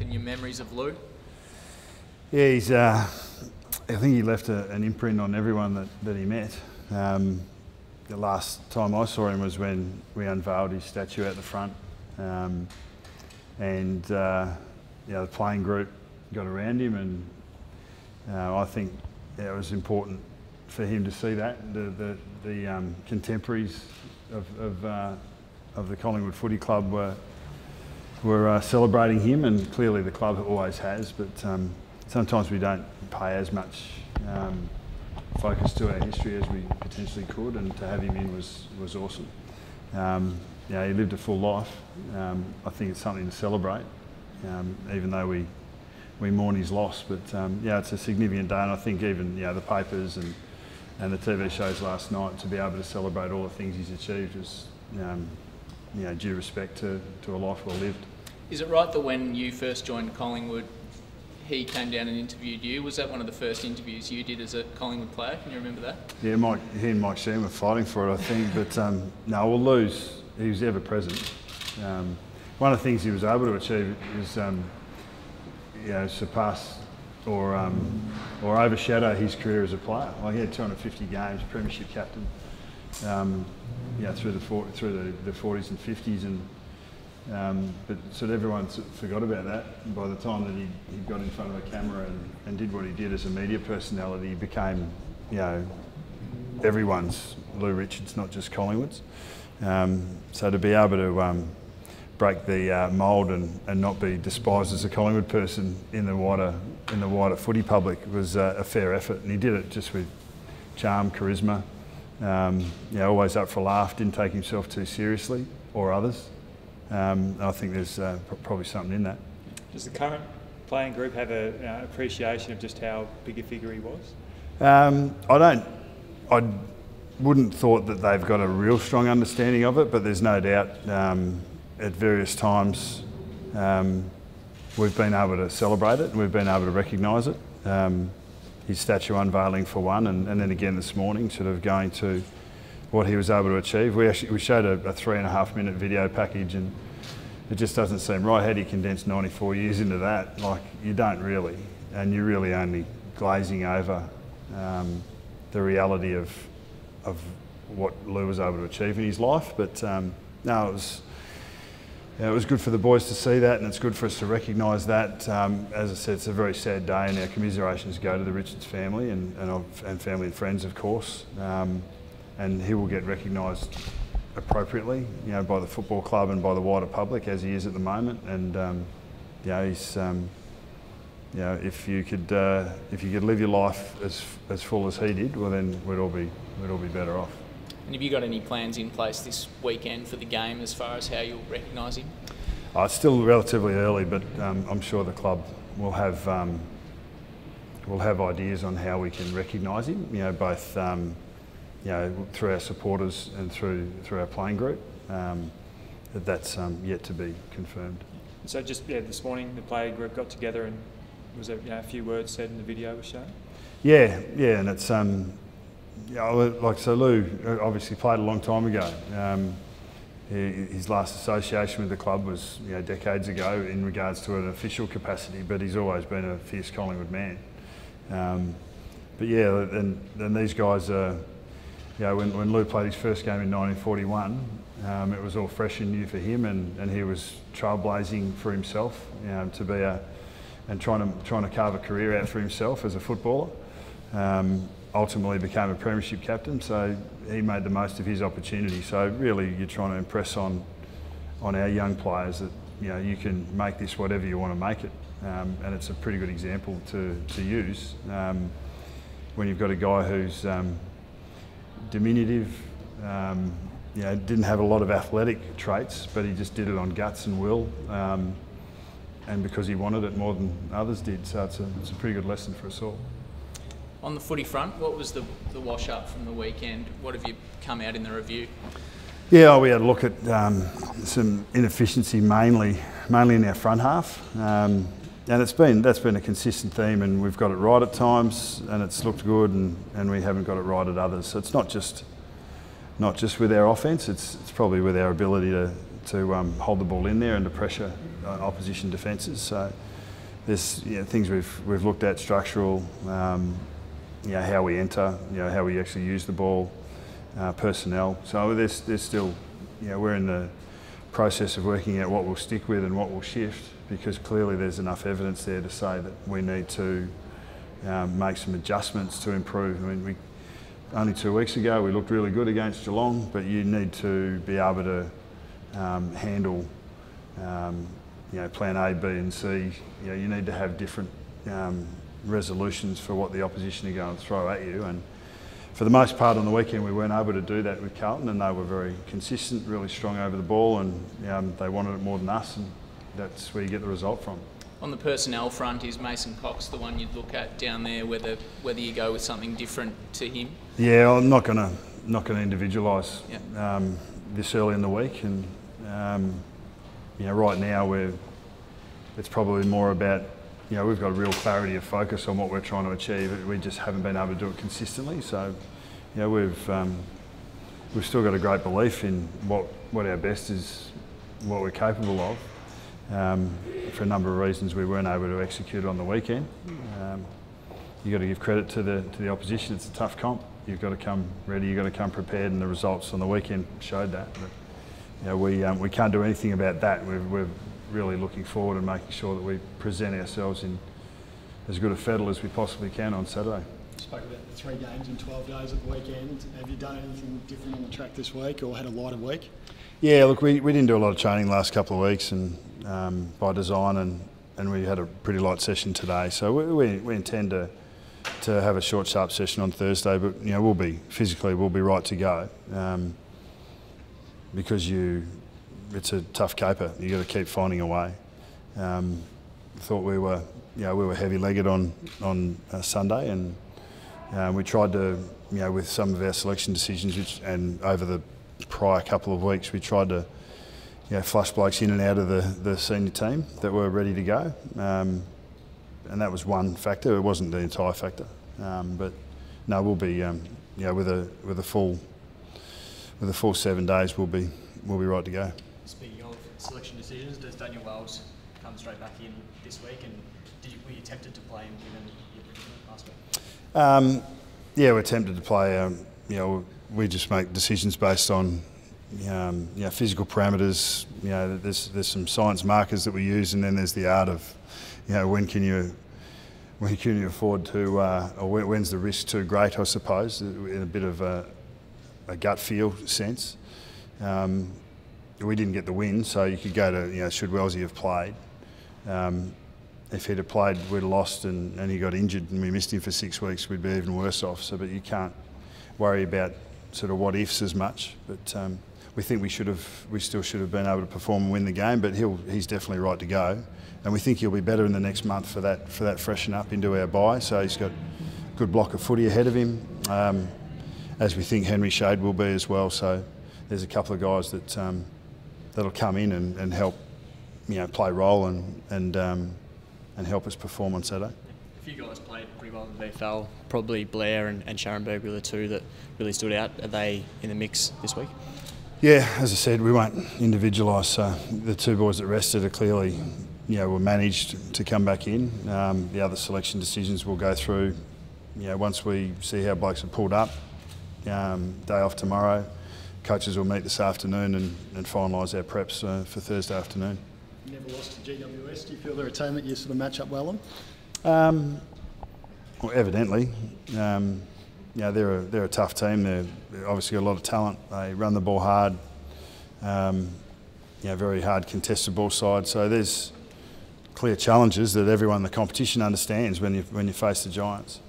Nathan, your memories of Lou? Yeah, he's. I think he left an imprint on everyone that he met. The last time I saw him was when we unveiled his statue out the front, and the playing group got around him, and I think it was important for him to see that the contemporaries of the Collingwood Footy Club were celebrating him, and clearly the club always has, but sometimes we don't pay as much focus to our history as we potentially could, and to have him in was awesome. He lived a full life. I think it's something to celebrate, even though we mourn his loss. But it's a significant day, and I think even the papers and the TV shows last night, to be able to celebrate all the things he's achieved was due respect to a life well lived. Is it right that when you first joined Collingwood, he came down and interviewed you? Was that one of the first interviews you did as a Collingwood player? Can you remember that? Yeah, he and Mike Sheehan were fighting for it, I think. But Lou's, he was ever present. One of the things he was able to achieve is surpass or overshadow his career as a player. Like, he had 250 games, premiership captain, through the 40s and 50s, and but sort of everyone forgot about that. And by the time that he got in front of a camera and did what he did as a media personality, he became everyone's Lou Richards, not just Collingwood's. So to be able to break the mould and not be despised as a Collingwood person in the wider footy public was a fair effort, and he did it just with charm, charisma. Always up for a laugh, didn't take himself too seriously, or others. I think there's probably something in that. Does the current playing group have an appreciation of just how big a figure he was? I wouldn't thought that they've got a real strong understanding of it, but there's no doubt at various times we've been able to celebrate it and we've been able to recognise it. His statue unveiling for one, and then again this morning, sort of going to what he was able to achieve. We showed a 3.5 minute video package, and it just doesn't seem right. How do you condense 94 years into that? Like, you don't really, and you're really only glazing over the reality of what Lou was able to achieve in his life. But it was good for the boys to see that, and it's good for us to recognise that. As I said, it's a very sad day, and our commiserations go to the Richards family and family and friends, of course. And he will get recognised appropriately, by the football club and by the wider public, as he is at the moment. And he's, if you could live your life as full as he did, well, then we'd all be better off. And have you got any plans in place this weekend for the game as far as how you'll recognise him? It's still relatively early, but I'm sure the club will have ideas on how we can recognise him. Both through our supporters and through our playing group. That's yet to be confirmed. So just this morning the playing group got together, and was there a few words said in the video was shown? Yeah, and it's Lou obviously played a long time ago. His last association with the club was decades ago in regards to an official capacity, but he's always been a fierce Collingwood man. And these guys are. When Lou played his first game in 1941, it was all fresh and new for him, and he was trailblazing for himself, to be and trying to carve a career out for himself as a footballer. Ultimately became a premiership captain, so he made the most of his opportunity. So really, you're trying to impress on our young players that you can make this whatever you want to make it, and it's a pretty good example to use when you've got a guy who's diminutive, didn't have a lot of athletic traits, but he just did it on guts and will, and because he wanted it more than others did. So it's a pretty good lesson for us all. On the footy front, what was the wash-up from the weekend? What have you come out in the review? Yeah, we had a look at some inefficiency, mainly in our front half. And that's been a consistent theme, and we've got it right at times, and it's looked good, and we haven't got it right at others. So it's not just with our offence; it's probably with our ability to hold the ball in there and to pressure opposition defences. So there's things we've looked at, structural, how we enter, how we actually use the ball, personnel. So there's still, we're in the process of working out what we'll stick with and what we'll shift, because clearly there's enough evidence there to say that we need to make some adjustments to improve. I mean, only 2 weeks ago we looked really good against Geelong, but you need to be able to handle plan A, B and C. You need to have different resolutions for what the opposition are going to throw at you, and for the most part on the weekend we weren't able to do that with Carlton, and they were very consistent, really strong over the ball, and they wanted it more than us, and that's where you get the result from. On the personnel front, is Mason Cox the one you'd look at down there, whether you go with something different to him? Yeah, I'm not going to individualise this early in the week, and right now it's probably more about, we've got a real clarity of focus on what we're trying to achieve. We just haven't been able to do it consistently. So, we've still got a great belief in what our best is, what we're capable of. For a number of reasons, we weren't able to execute on the weekend. You've got to give credit to the opposition. It's a tough comp. You've got to come ready. You've got to come prepared, and the results on the weekend showed that. But, we can't do anything about that. We're really looking forward and making sure that we present ourselves in as good a fettle as we possibly can on Saturday. You spoke about the 3 games in 12 days at the weekend. Have you done anything different on the track this week, or had a lighter week? Yeah, look, we didn't do a lot of training the last couple of weeks, and by design, and we had a pretty light session today. So we intend to have a short, sharp session on Thursday, but we'll be right to go, because it's a tough caper. You got to keep finding a way. Thought we were heavy-legged on Sunday, and we tried to, with some of our selection decisions, and over the prior couple of weeks, we tried to, flush blokes in and out of the senior team that were ready to go, and that was one factor. It wasn't the entire factor, but no, we'll be, with a full 7 days, we'll be right to go. Speaking of selection decisions, does Daniel Wells come straight back in this week, and were you tempted to play him given your predicament last week? Yeah, we're tempted to play. We just make decisions based on physical parameters. There's some science markers that we use, and then there's the art of when can you afford to, or when's the risk too great, I suppose, in a bit of a gut feel sense. We didn't get the win, so you could go to, should Wellesley have played? If he'd have played, we'd have lost, and he got injured and we missed him for 6 weeks, we'd be even worse off. So, but you can't worry about sort of what ifs as much. But we think we still should have been able to perform and win the game. But he's definitely right to go, and we think he'll be better in the next month for that freshen up into our bye. So he's got a good block of footy ahead of him, as we think Henry Shade will be as well. So there's a couple of guys that'll come in and help, play a role and help us perform on Saturday. A few guys played pretty well in the VFL. Probably Blair and Scharenberg were the two that really stood out. Are they in the mix this week? Yeah, as I said, we won't individualise. So the two boys that rested are clearly, were managed to come back in. The other selection decisions we'll go through, once we see how blokes are pulled up. Day off tomorrow. Coaches will meet this afternoon and finalise our preps for Thursday afternoon. You never lost to GWS. Do you feel they're a team that you sort of match up well on? Well, evidently. They're a tough team. They've obviously got a lot of talent. They run the ball hard. Very hard contested ball side. So there's clear challenges that everyone in the competition understands when you face the Giants.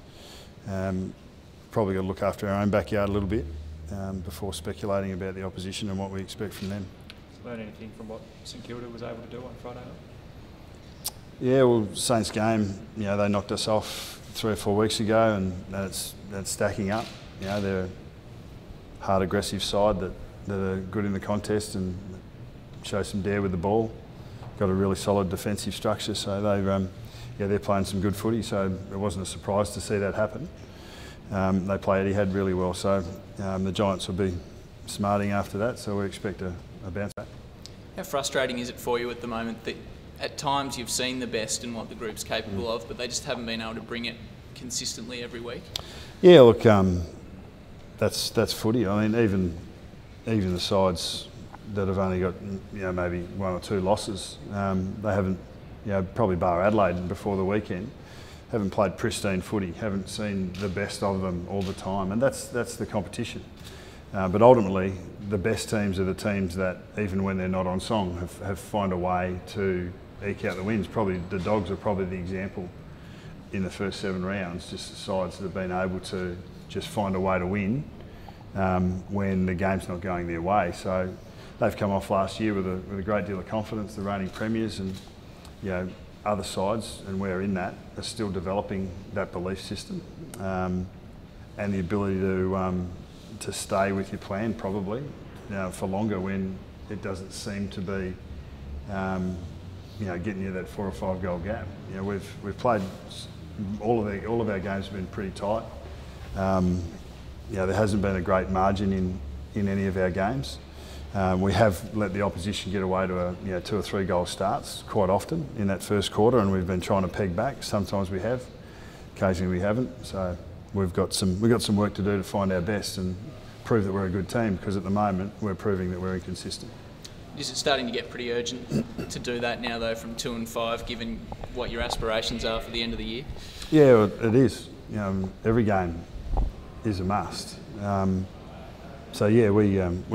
Probably got to look after our own backyard a little bit before speculating about the opposition and what we expect from them. Learn anything from what St Kilda was able to do on Friday night? Yeah, well, Saints game, they knocked us off 3 or 4 weeks ago, and that's stacking up. They're a hard, aggressive side that are good in the contest and show some dare with the ball. Got a really solid defensive structure, so they're playing some good footy. So it wasn't a surprise to see that happen. They play Etihad really well, so the Giants will be smarting after that. So we expect a bounce back. How frustrating is it for you at the moment that at times you've seen the best in what the group's capable of, but they just haven't been able to bring it consistently every week? Yeah, look, that's footy. I mean, even the sides that have only got maybe 1 or 2 losses, they haven't, probably bar Adelaide before the weekend, haven't played pristine footy, haven't seen the best of them all the time, and that's the competition. But ultimately, the best teams are the teams that, even when they're not on song, have found a way to eke out the wins. Probably the Dogs are probably the example in the first 7 rounds, just the sides that have been able to just find a way to win when the game's not going their way. So they've come off last year with a great deal of confidence, the reigning premiers, and other sides, and we're in that, are still developing that belief system and the ability to stay with your plan probably for longer when it doesn't seem to be getting you that 4 or 5 goal gap. We've played all of our games have been pretty tight. There hasn't been a great margin in any of our games. We have let the opposition get away to 2 or 3 goal starts quite often in that first quarter, and we've been trying to peg back. Sometimes we have, occasionally we haven't. So we've got some work to do to find our best and prove that we're a good team, because at the moment we're proving that we're inconsistent. Is it starting to get pretty urgent to do that now, though, from 2 and 5, given what your aspirations are for the end of the year? Yeah, it is. Every game is a must. So yeah, we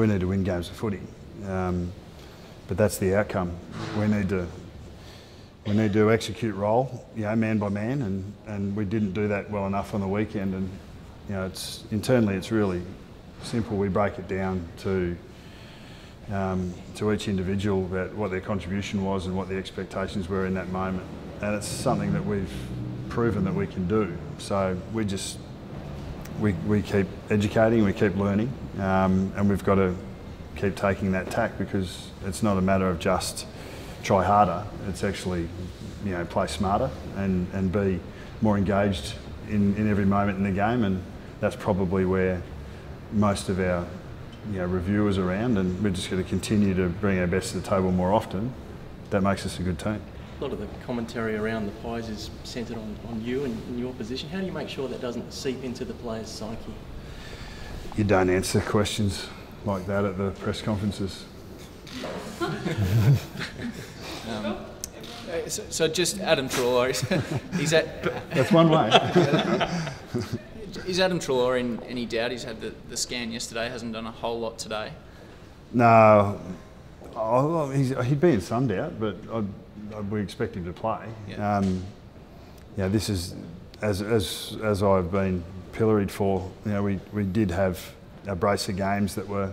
need to win games of footy, but that's the outcome. We need to execute role, man by man, and we didn't do that well enough on the weekend. And it's internally, it's really simple. We break it down to each individual about what their contribution was and what the expectations were in that moment, and it's something that we've proven that we can do. So we keep educating, we keep learning, and we've got to keep taking that tack, because it's not a matter of just try harder. It's actually play smarter and be more engaged in every moment in the game, and that's probably where most of our reviewers are around, and we're just going to continue to bring our best to the table more often. That makes us a good team. A lot of the commentary around the Pies is centred on you and in your position. How do you make sure that doesn't seep into the players' psyche? You don't answer questions like that at the press conferences. So just Adam Treloar, that's one way. Is Adam Treloar in any doubt? He's had the scan yesterday, hasn't done a whole lot today. No, he'd be in some doubt, but we expect him to play. Yeah. This is, as I've been pilloried for, we did have a brace of games that were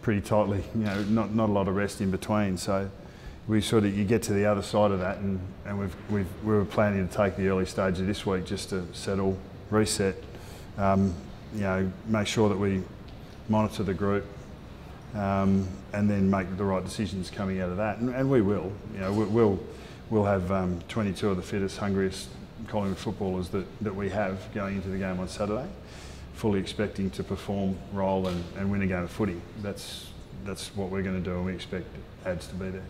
pretty tightly, not a lot of rest in between. So we you get to the other side of that, and we were planning to take the early stage of this week just to settle, reset, make sure that we monitor the group, and then make the right decisions coming out of that, and we will. We'll have 22 of the fittest, hungriest Collingwood footballers that we have going into the game on Saturday, fully expecting to perform, roll, and win a game of footy. That's what we're going to do, and we expect ads to be there.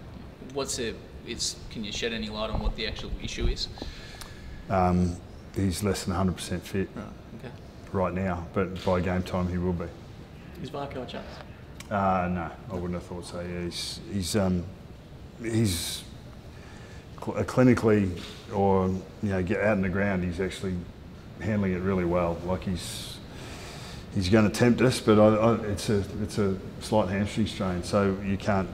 Can you shed any light on what the actual issue is? He's less than 100% fit right now, but by game time he will be. Is Varco a chance? No, I wouldn't have thought so. Yeah, he's clinically, or get out in the ground, he's actually handling it really well. Like he's going to tempt us, but it's a slight hamstring strain, so you can't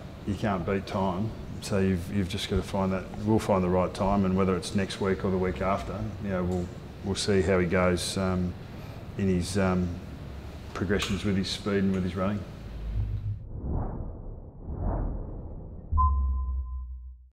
beat time. So you've just got to find that. We'll find the right time, and whether it's next week or the week after, we'll see how he goes in his progressions with his speed and with his running.